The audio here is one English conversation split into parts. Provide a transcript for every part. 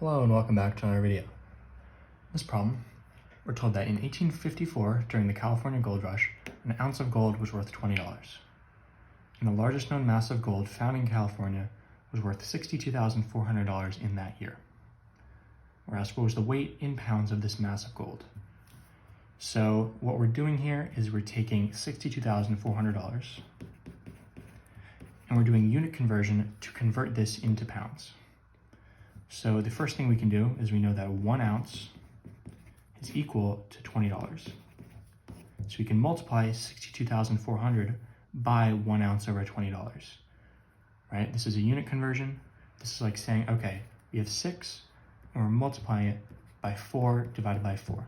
Hello and welcome back to another video. In this problem, we're told that in 1854, during the California gold rush, an ounce of gold was worth $20. And the largest known mass of gold found in California was worth $62,400 in that year. We're asked what was the weight in pounds of this mass of gold. So what we're doing here is we're taking $62,400 and we're doing unit conversion to convert this into pounds. So the first thing we can do is we know that 1 ounce is equal to $20. So we can multiply 62,400 by 1 ounce over $20, right? This is a unit conversion. This is like saying, okay, we have 6 and we're multiplying it by 4 divided by 4.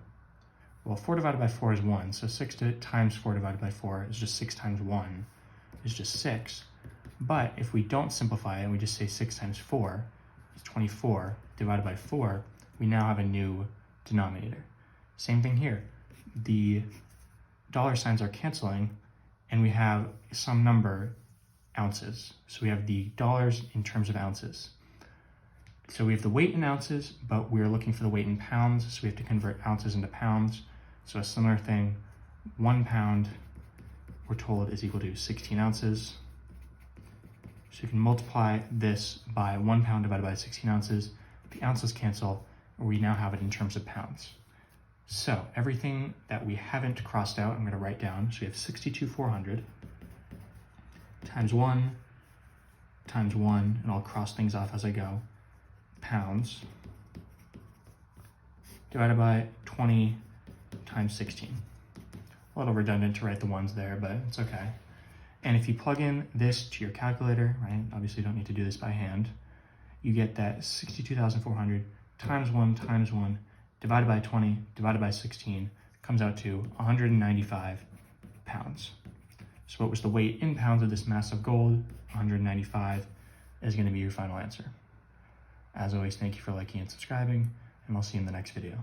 Well, 4 divided by 4 is 1, so 6 times 4 divided by 4 is just 6 times 1 is just 6. But if we don't simplify it and we just say 6 times 4, 24 divided by 4, we now have a new denominator. Same thing here. The dollar signs are canceling and we have some number, ounces. So we have the dollars in terms of ounces. So we have the weight in ounces, but we're looking for the weight in pounds, so we have to convert ounces into pounds. So a similar thing, 1 pound, we're told, is equal to 16 ounces. So you can multiply this by 1 pound divided by 16 ounces. The ounces cancel, and we now have it in terms of pounds. So everything that we haven't crossed out, I'm going to write down. So we have 62,400 times 1 times 1, and I'll cross things off as I go, pounds, divided by 20 times 16. A little redundant to write the ones there, but it's okay. And if you plug in this to your calculator, right, obviously you don't need to do this by hand, you get that 62,400 times 1 divided by 20 divided by 16 comes out to 195 pounds. So what was the weight in pounds of this mass of gold? 195 is going to be your final answer. As always, thank you for liking and subscribing, and I'll see you in the next video.